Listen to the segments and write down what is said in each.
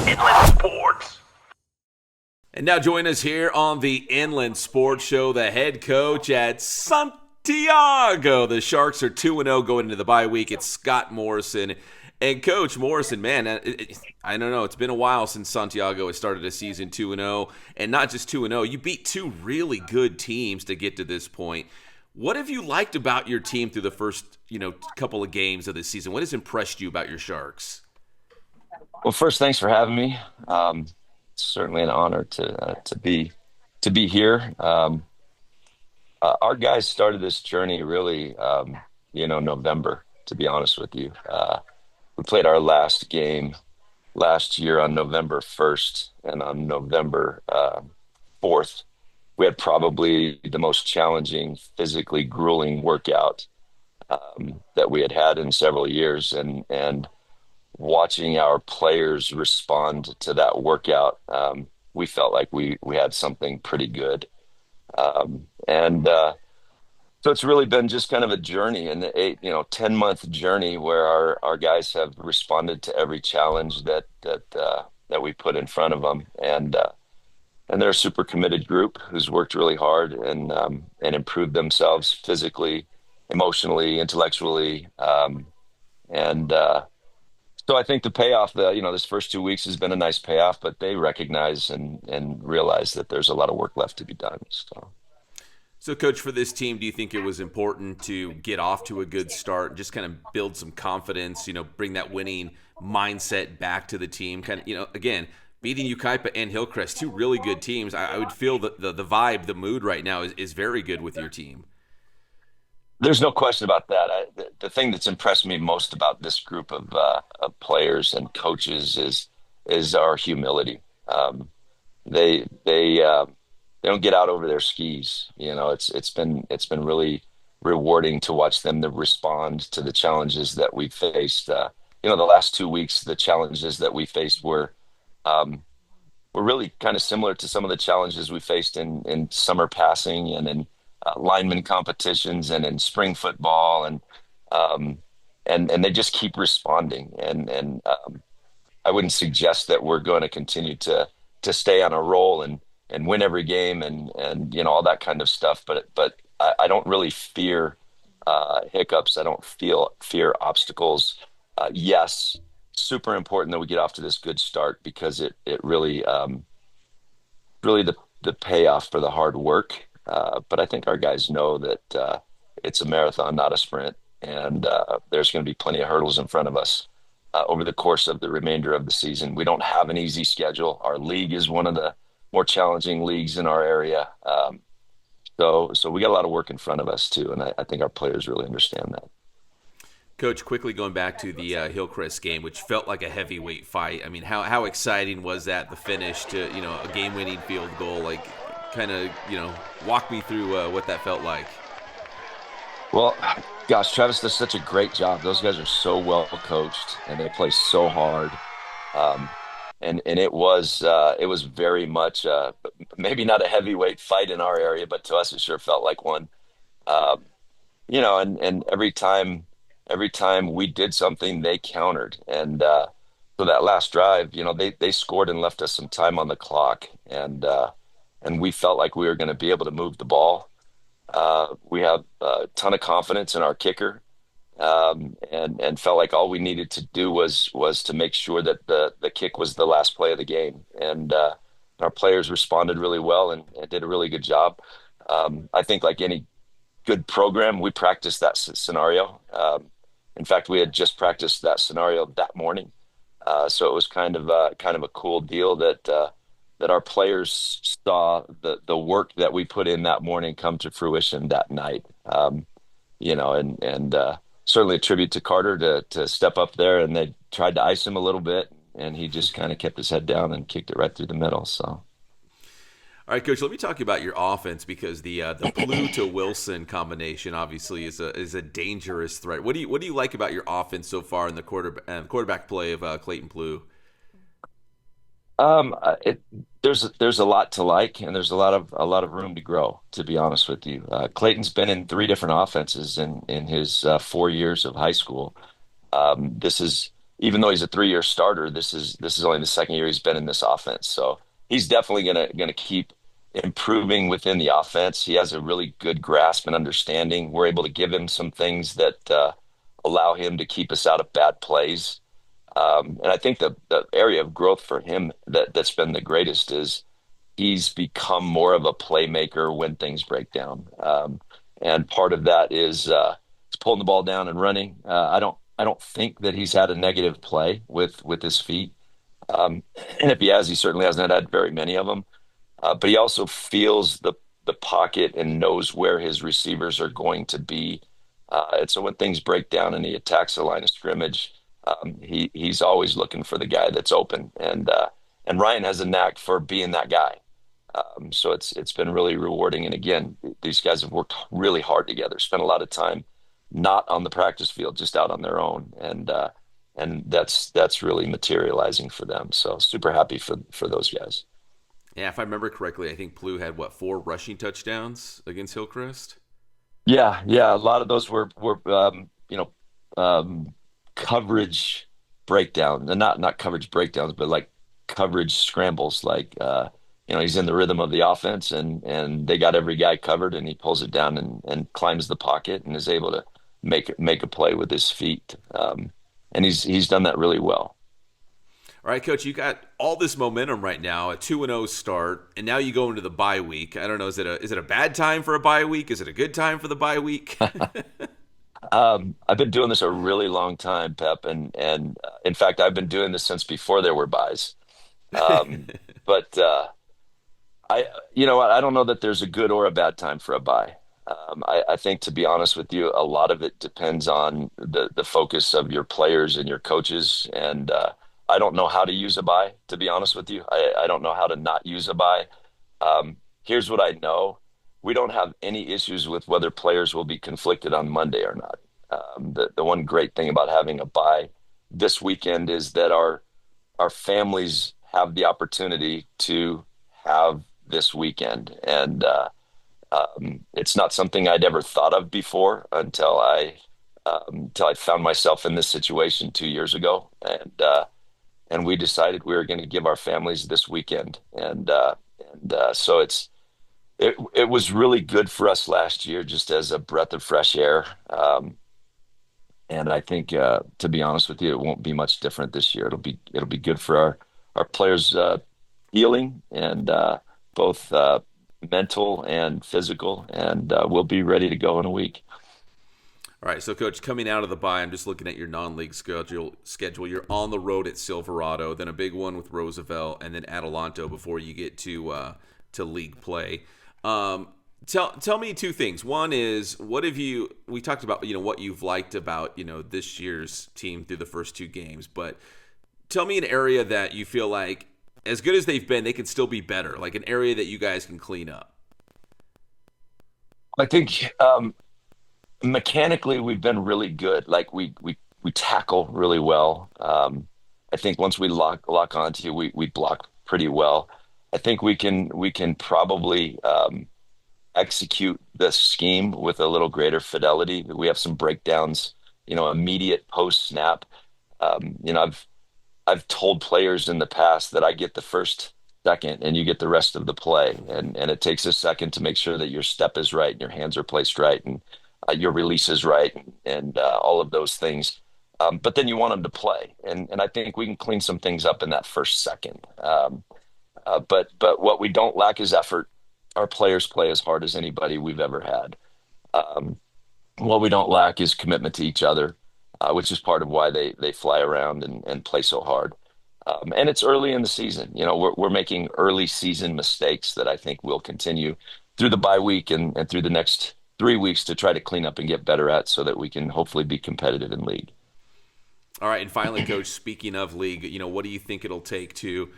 Inland Sports. And now join us here on the Inland Sports Show, the head coach at Santiago. The Sharks are 2-0 going into the bye week. It's Scott Morrison. And Coach Morrison, man, I don't know. It's been a while since Santiago has started a season 2-0. And not just 2-0, you beat two really good teams to get to this point. What have you liked about your team through the first, couple of games of this season? What has impressed you about your Sharks? Well, first, thanks for having me. It's certainly an honor to be here. Our guys started this journey really, November. To be honest with you, we played our last game last year on November 1st, and on November 4th, we had probably the most challenging, physically grueling workout that we had had in several years, and watching our players respond to that workout, we felt like we had something pretty good. And so it's really been just kind of a journey, an 10-month journey where our guys have responded to every challenge that we put in front of them. And they're a super committed group who's worked really hard and improved themselves physically, emotionally, intellectually. And So I think the payoff, this first 2 weeks has been a nice payoff, but they recognize and realize that there's a lot of work left to be done. So, Coach, for this team, do you think it was important to get off to a good start, just kind of build some confidence, bring that winning mindset back to the team? Again, beating Ukaipa and Hillcrest, two really good teams. I would feel that the vibe, the mood right now is very good with your team. There's no question about that. The thing that's impressed me most about this group of players and coaches is our humility. They don't get out over their skis. It's been really rewarding to watch them to respond to the challenges that we faced. The last 2 weeks, the challenges that we faced were really kind of similar to some of the challenges we faced in summer passing and in lineman competitions and in spring football, and they just keep responding. And I wouldn't suggest that we're going to continue to stay on a roll and win every game and all that kind of stuff. But I don't really fear hiccups. I don't fear obstacles. Yes, super important that we get off to this good start because it really the payoff for the hard work. But I think our guys know that it's a marathon, not a sprint, and there's going to be plenty of hurdles in front of us over the course of the remainder of the season. We don't have an easy schedule. Our league is one of the more challenging leagues in our area. So we got a lot of work in front of us too, and I think our players really understand that. Coach, quickly going back to the Hillcrest game, which felt like a heavyweight fight. I mean, how exciting was that, the finish to, a game-winning field goal? Like, kind of, walk me through what that felt like. Well, gosh, Travis does such a great job. Those guys are so well coached, and they play so hard. And it was very much maybe not a heavyweight fight in our area, but to us it sure felt like one. And every time we did something, they countered. And so that last drive, they scored and left us some time on the clock, and we felt like we were going to be able to move the ball. We have a ton of confidence in our kicker, and felt like all we needed to do was to make sure that the kick was the last play of the game. And our players responded really well and did a really good job. I think like any good program, we practiced that scenario. In fact, we had just practiced that scenario that morning. So it was kind of a cool deal that our players saw the work that we put in that morning come to fruition that night. And certainly a tribute to Carter to step up there, and they tried to ice him a little bit, and he just kind of kept his head down and kicked it right through the middle. So. All right, Coach, let me talk about your offense because the Plue to Wilson combination obviously is a dangerous threat. What do you like about your offense so far in the quarterback play of Clayton Plue? There's a lot to like, and there's a lot of room to grow. To be honest with you, Clayton's been in three different offenses in his 4 years of high school. This is even though he's a 3-year starter, this is only the second year he's been in this offense. So he's definitely gonna keep improving within the offense. He has a really good grasp and understanding. We're able to give him some things that allow him to keep us out of bad plays. And I think the area of growth for him that's been the greatest is he's become more of a playmaker when things break down. And part of that is pulling the ball down and running. I don't think that he's had a negative play with his feet. Um, and if he has, he certainly hasn't had very many of them. But he also feels the pocket and knows where his receivers are going to be. And so when things break down and he attacks the line of scrimmage, he's always looking for the guy that's open. And Ryan has a knack for being that guy. So it's been really rewarding. And again, these guys have worked really hard together, spent a lot of time not on the practice field, just out on their own. And that's really materializing for them. So super happy for those guys. Yeah, if I remember correctly, I think Plu had what, 4 rushing touchdowns against Hillcrest. Yeah, yeah. A lot of those were coverage breakdowns, and not coverage breakdowns, but like coverage scrambles. Like he's in the rhythm of the offense, and they got every guy covered, and he pulls it down and climbs the pocket and is able to make a play with his feet. And he's done that really well. All right, Coach, you got all this momentum right now, a 2-0 start, and now you go into the bye week. I don't know, is it a bad time for a bye week? Is it a good time for the bye week? I've been doing this a really long time, Pep, and in fact, I've been doing this since before there were buys. Um, but you know what? I don't know that there's a good or a bad time for a buy. I think, to be honest with you, a lot of it depends on the focus of your players and your coaches. And I don't know how to use a buy, to be honest with you. I don't know how to not use a buy. Here's what I know. We don't have any issues with whether players will be conflicted on Monday or not. The one great thing about having a bye this weekend is that our families have the opportunity to have this weekend. And it's not something I'd ever thought of before until I found myself in this situation 2 years ago. And we decided we were going to give our families this weekend. And so it was really good for us last year, just as a breath of fresh air. And I think, to be honest with you, it won't be much different this year. It'll be good for our players' healing, and both mental and physical, and we'll be ready to go in a week. All right, so Coach, coming out of the bye, I'm just looking at your non-league schedule. You're on the road at Silverado, then a big one with Roosevelt, and then Adelanto before you get to league play. Tell me two things. One is, what have you? We talked about what you've liked about this year's team through the first two games, but tell me an area that you feel like, as good as they've been, they can still be better. Like an area that you guys can clean up. I think mechanically we've been really good. Like we tackle really well. I think once we lock onto you, we block pretty well. I think we can probably execute the scheme with a little greater fidelity. We have some breakdowns, immediate post snap. I've told players in the past that I get the first second and you get the rest of the play, and it takes a second to make sure that your step is right and your hands are placed right and your release is right, and all of those things. But then you want them to play, and I think we can clean some things up in that first second. But what we don't lack is effort. Our players play as hard as anybody we've ever had. Um, what we don't lack is commitment to each other, which is part of why they fly around and play so hard. And it's early in the season. We're making early season mistakes that I think will continue through the bye week and through the next 3 weeks to try to clean up and get better at, so that we can hopefully be competitive in league. All right, and finally, Coach, speaking of league, what do you think it'll take to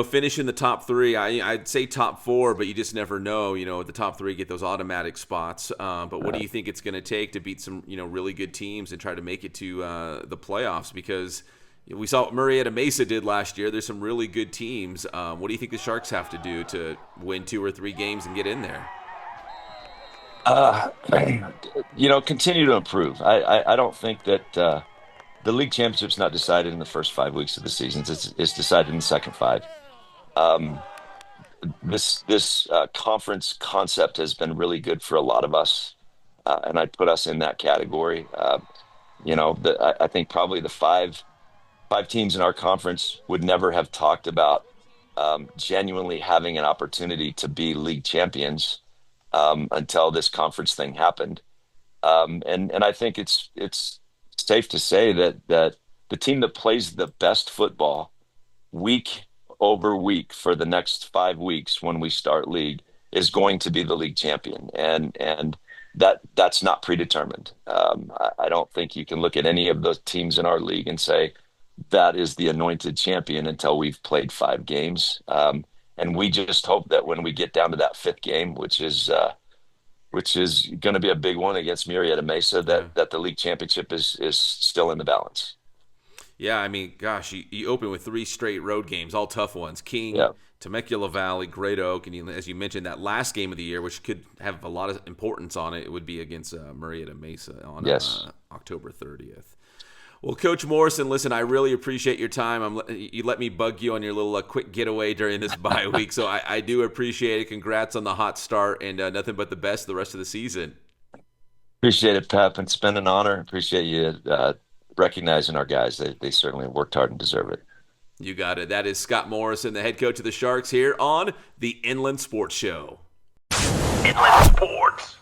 finish in the top three? I'd say top four, but you just never know. The top three get those automatic spots. But what do you think it's going to take to beat some, really good teams and try to make it to the playoffs? Because we saw what Murrieta Mesa did last year. There's some really good teams. What do you think the Sharks have to do to win 2 or 3 games and get in there? Uh, Continue to improve. I don't think that. the league championship's not decided in the first 5 weeks of the season. It's decided in the second five. Um, this conference concept has been really good for a lot of us, and I'd put us in that category. I think probably the five teams in our conference would never have talked about genuinely having an opportunity to be league champions until this conference thing happened. And I think it's safe to say that the team that plays the best football week over week for the next 5 weeks when we start league is going to be the league champion, and that's not predetermined. I don't think you can look at any of the teams in our league and say that is the anointed champion until we've played 5 games. And we just hope that when we get down to that fifth game, which is going to be a big one against Murrieta Mesa, Yeah. that the league championship is still in the balance. Yeah, I mean, gosh, you open with 3 straight road games, all tough ones. King, Yeah. Temecula Valley, Great Oak, and as you mentioned, that last game of the year, which could have a lot of importance on it, it would be against Murrieta Mesa on Yes. October 30th. Well, Coach Morrison, listen, I really appreciate your time. You let me bug you on your little quick getaway during this bye week, so I do appreciate it. Congrats on the hot start, and nothing but the best the rest of the season. Appreciate it, Pep. It's been an honor. Appreciate you recognizing our guys. They certainly worked hard and deserve it. You got it. That is Scott Morrison, the head coach of the Sharks, here on the Inland Sports Show. Inland Sports.